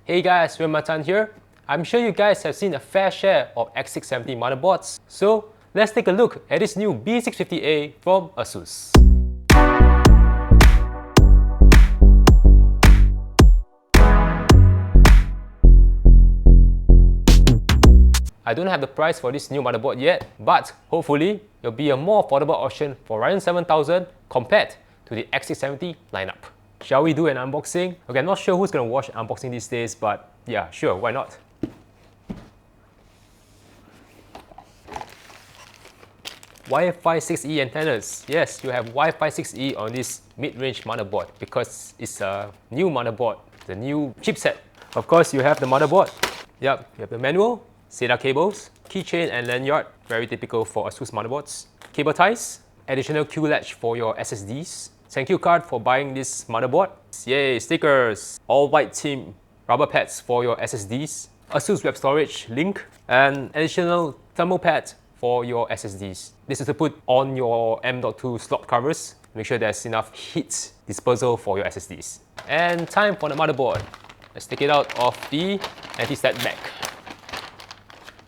Hey guys, Realmeltan here. I'm sure you guys have seen a fair share of X670 motherboards, so let's take a look at this new B650-A from ASUS. I don't have the price for this new motherboard yet, but hopefully it'll be a more affordable option for Ryzen 7000 compared to the X670 lineup. Shall we do an unboxing? Okay, I'm not sure who's gonna watch unboxing these days, but yeah, sure, why not? Wi-Fi 6E antennas. Yes, you have Wi-Fi 6E on this mid-range motherboard because it's a new motherboard, the new chipset. Of course, you have the motherboard. Yep, you have the manual, SATA cables, keychain and lanyard, very typical for ASUS motherboards. Cable ties, additional Q latch for your SSDs. Thank you card for buying this motherboard. Yay, stickers, all white theme, rubber pads for your SSDs, ASUS web storage link, and additional thermal pad for your SSDs. This is to put on your M.2 slot covers. Make sure there's enough heat dispersal for your SSDs. And time for the motherboard. Let's take it out of the anti-stat bag.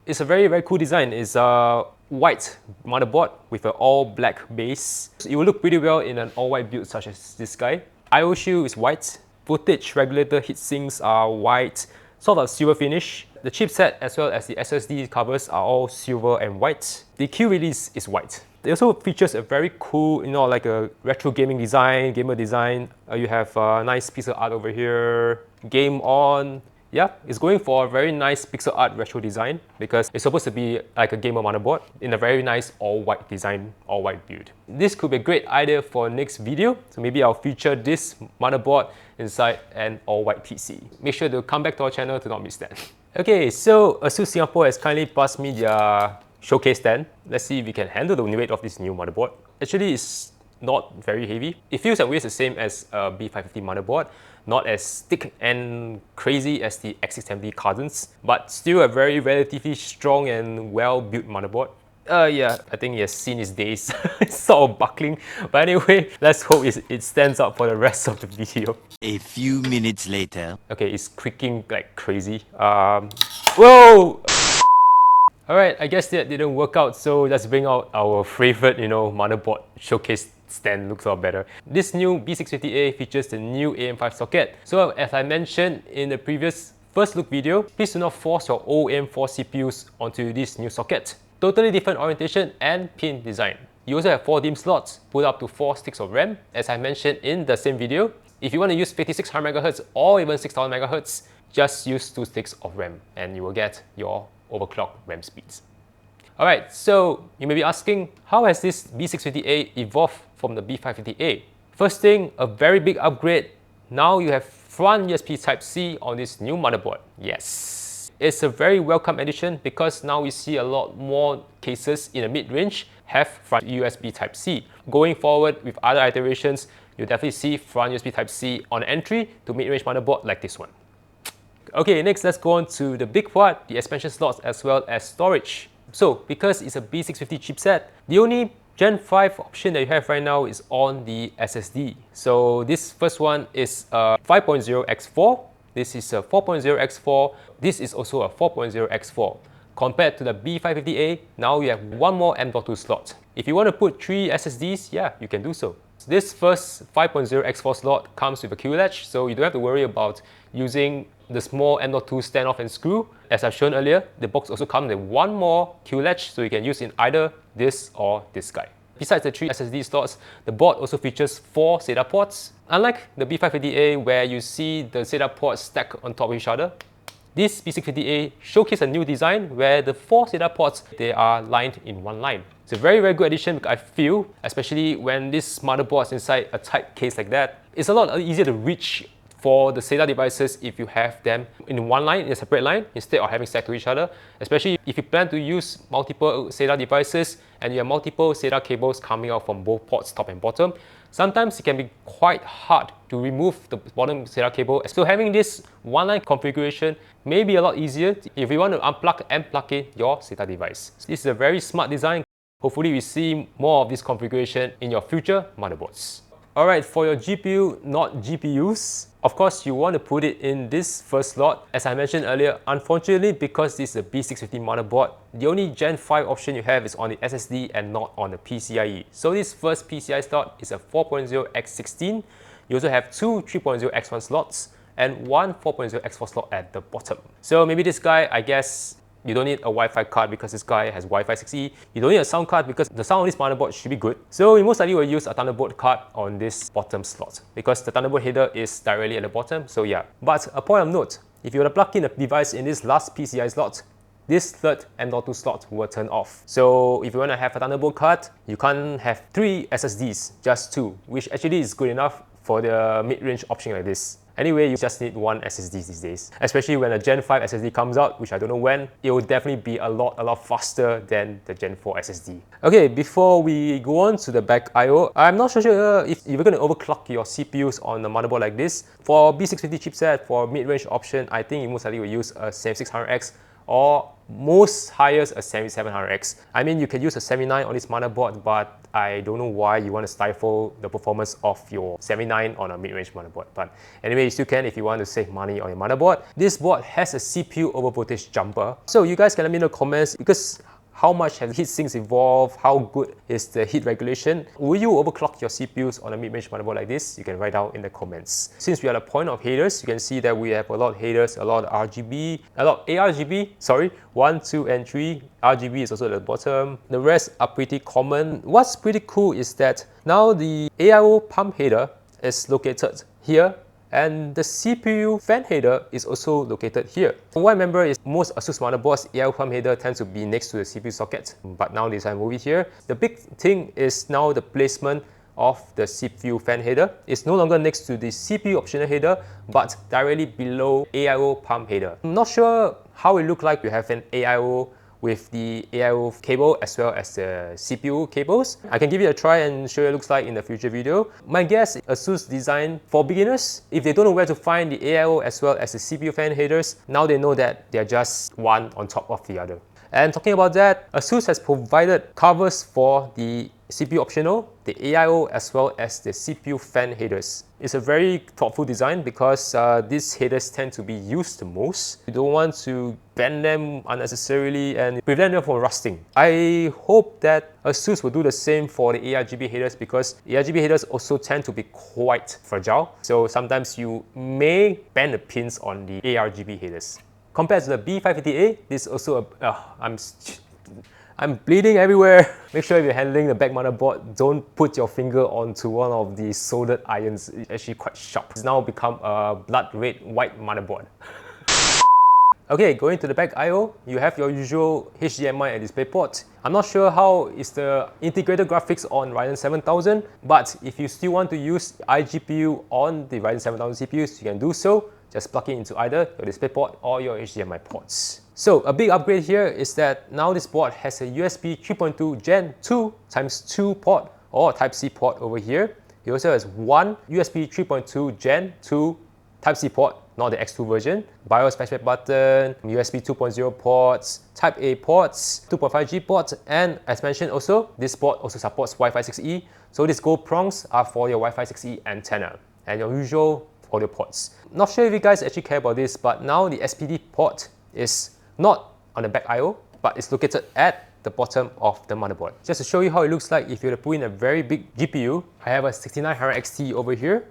It's a very cool design. It's a white motherboard with an all-black base. It will look pretty well in an all-white build such as this guy. I/O shield is white. Voltage regulator heatsinks are white, sort of silver finish. The chipset as well as the SSD covers are all silver and white. The Q release is white. It also features a very cool, like a retro gaming design, gamer design. You have a nice piece of art over here. Game on. Yeah, it's going for a very nice pixel art retro design because it's supposed to be like a gamer motherboard in a very nice all-white design, all-white build. This could be a great idea for next video, so maybe I'll feature this motherboard inside an all-white PC. Make sure to come back to our channel to not miss that. Okay, so ASUS Singapore has kindly passed me their showcase stand. Let's see if we can handle the weight of this new motherboard. Actually, it's not very heavy. It feels and weighs the same as a B550 motherboard, not as thick and crazy as the X670 cousins, but still a very relatively strong and well-built motherboard. Yeah, I think it has seen its days. It's sort of buckling, but anyway, let's hope it stands up for the rest of the video. A few minutes later. Okay, it's creaking like crazy. Whoa! Alright, I guess that didn't work out, so let's bring out our favorite, motherboard showcase stand. Looks a lot better. This new B650-A features the new AM5 socket. So as I mentioned in the previous first look video, please do not force your old AM4 CPUs onto this new socket. Totally different orientation and pin design. You also have 4 DIMM slots, put up to 4 sticks of RAM, as I mentioned in the same video. If you want to use 5600 MHz or even 6000 MHz, just use 2 sticks of RAM and you will get your overclocked RAM speeds. Alright, so you may be asking, how has this B650-A evolved from the B550-A? First thing, a very big upgrade. Now you have front USB Type-C on this new motherboard. Yes, it's a very welcome addition because now we see a lot more cases in the mid-range have front USB Type-C. Going forward with other iterations, you'll definitely see front USB Type-C on entry to mid-range motherboard like this one. Okay, next let's go on to the big part, the expansion slots as well as storage. So, because it's a B650 chipset, the only Gen 5 option that you have right now is on the SSD. So this first one is a 5.0x4. This is a 4.0x4. This is also a 4.0x4. Compared to the B550-A, now you have one more M.2 slot. If you want to put 3 SSDs, yeah, you can do so. This first 5.0x4 slot comes with a Q latch, so you don't have to worry about using the small M.2 standoff and screw. As I've shown earlier, the box also comes with one more Q latch, so you can use in either this or this guy. Besides the 3 SSD slots, the board also features 4 SATA ports. Unlike the B550-A where you see the SATA ports stacked on top of each other, this B650-A showcases a new design where the 4 SATA ports, they are lined in one line. It's a very good addition, I feel, especially when this motherboard is inside a tight case like that. It's a lot easier to reach for the SATA devices if you have them in one line, in a separate line, instead of having stacked to each other. Especially if you plan to use multiple SATA devices and you have multiple SATA cables coming out from both ports, top and bottom. Sometimes it can be quite hard to remove the bottom SATA cable. So having this one-line configuration may be a lot easier if you want to unplug and plug in your SATA device. This is a very smart design. Hopefully we see more of this configuration in your future motherboards. Alright, for your GPU, not GPUs, Of course, you want to put it in this first slot. As I mentioned earlier, unfortunately, because this is a B650 motherboard, the only Gen 5 option you have is on the SSD and not on the PCIe. So this first PCI slot is a 4.0x16. You also have two 3.0x1 slots and one 4.0x4 slot at the bottom. So maybe this guy, I guess, you don't need a Wi-Fi card because this guy has Wi-Fi 6E. You don't need a sound card because the sound on this motherboard should be good. So you most likely will use a Thunderbolt card on this bottom slot because the Thunderbolt header is directly at the bottom, so yeah. But a point of note, if you were to plug in a device in this last PCI slot, this third M.2 slot will turn off. So if you want to have a Thunderbolt card, you can't have 3 SSDs, just 2, which actually is good enough for the mid-range option like this. Anyway, you just need one SSD these days. Especially when a Gen 5 SSD comes out, which I don't know when, it will definitely be a lot faster than the Gen 4 SSD. Okay, before we go on to the back I/O, I'm not so sure if you're going to overclock your CPUs on a motherboard like this. For B650 chipset, for mid-range option, I think you most likely will use a 7600X or most highest a 7700X. I mean, you can use a 79 on this motherboard, but I don't know why you want to stifle the performance of your 79 on a mid-range motherboard. But anyway, you still can if you want to save money on your motherboard. This board has a CPU over voltage jumper. So you guys can let me know in the comments, because how much has Heatsinks evolved? How good is the heat regulation? Will you overclock your CPUs on a mid-range motherboard like this? You can write down in the comments. Since we are at the point of headers, you can see that we have a lot of headers, a lot of RGB, a lot of ARGB, sorry, 1, 2, and 3. RGB is also at the bottom. The rest are pretty common. What's pretty cool is that now the AIO pump header is located here, and the CPU fan header is also located here. What I remember is most ASUS motherboards, AIO pump header tends to be next to the CPU socket, but now this I move it here. The big thing is now the placement of the CPU fan header. It's no longer next to the CPU optional header, but directly below AIO pump header. I'm not sure how it looks like. You have an AIO with the AIO cable as well as the CPU cables. I can give it a try and show you what it looks like in the future video. My guess is ASUS designed for beginners. If they don't know where to find the AIO as well as the CPU fan headers, now they know that they're just one on top of the other. And talking about that, ASUS has provided covers for the CPU optional, the AIO as well as the CPU fan headers. It's a very thoughtful design because these headers tend to be used the most. You don't want to bend them unnecessarily and prevent them from rusting. I hope that ASUS will do the same for the ARGB headers because ARGB headers also tend to be quite fragile. So sometimes you may bend the pins on the ARGB headers. Compared to the B550A, this is also I'm bleeding everywhere. Make sure if you're handling the back motherboard, don't put your finger onto one of the soldered irons. It's actually quite sharp. It's now become a blood red white motherboard. Okay, going to the back I/O, you have your usual HDMI and DisplayPort. I'm not sure how is the integrated graphics on Ryzen 7000, but if you still want to use iGPU on the Ryzen 7000 CPUs, you can do so. Just plug it into either your DisplayPort or your HDMI ports. So a big upgrade here is that now this board has a USB 3.2 Gen 2 x 2 port or Type-C port over here. It also has one USB 3.2 Gen 2 Type-C port, not the X2 version, BIOS flashback button, USB 2.0 ports, Type-A ports, 2.5G ports, and as mentioned also, this board also supports Wi-Fi 6E. So these gold prongs are for your Wi-Fi 6E antenna and your usual audio ports. Not sure if you guys actually care about this, but now the SPD port is not on the back I/O, but it's located at the bottom of the motherboard. Just to show you how it looks like if you were to put in a very big GPU, I have a 6900 XT over here.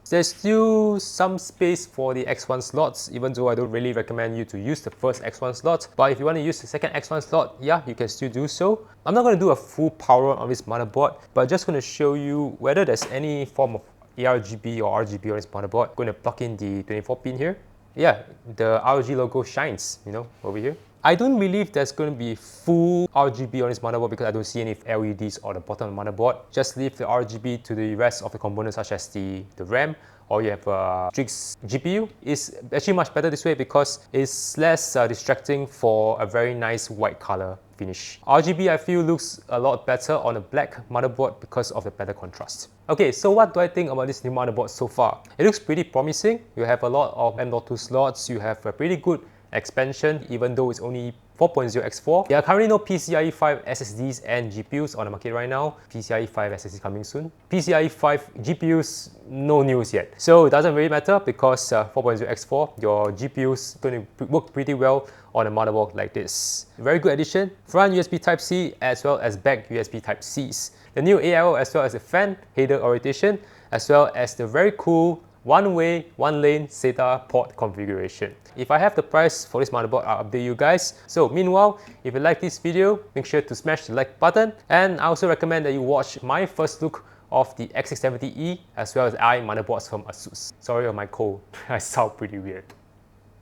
There's still some space for the X1 slots, even though I don't really recommend you to use the first X1 slot. But if you want to use the second X1 slot, yeah, you can still do so. I'm not going to do a full power on this motherboard, but just going to show you whether there's any form of ARGB or RGB on this motherboard. I'm going to plug in the 24 pin here. Yeah, the ROG logo shines, you know, over here. I don't believe there's going to be full RGB on this motherboard because I don't see any LEDs on the bottom of the motherboard. Just leave the RGB to the rest of the components such as the RAM, or you have a Strix GPU. It's actually much better this way because it's less distracting for a very nice white color finish. RGB I feel looks a lot better on a black motherboard because of the better contrast. Okay, so what do I think about this new motherboard so far? It looks pretty promising. You have a lot of M.2 slots, you have a pretty good expansion, even though it's only 4.0x4. There are currently no PCIe 5 SSDs and GPUs on the market right now. PCIe 5 SSD coming soon. PCIe 5 GPUs, no news yet. So it doesn't really matter because 4.0x4, your GPUs going to work pretty well on a motherboard like this. Very good addition. Front USB Type-C as well as back USB Type-Cs. The new AIO as well as the fan header orientation, as well as the very cool one-way, one-lane SATA port configuration. If I have the price for this motherboard, I'll update you guys. So meanwhile, if you like this video, make sure to smash the like button. And I also recommend that you watch my first look of the X670E as well as i motherboards from ASUS. Sorry on my cold, I sound pretty weird.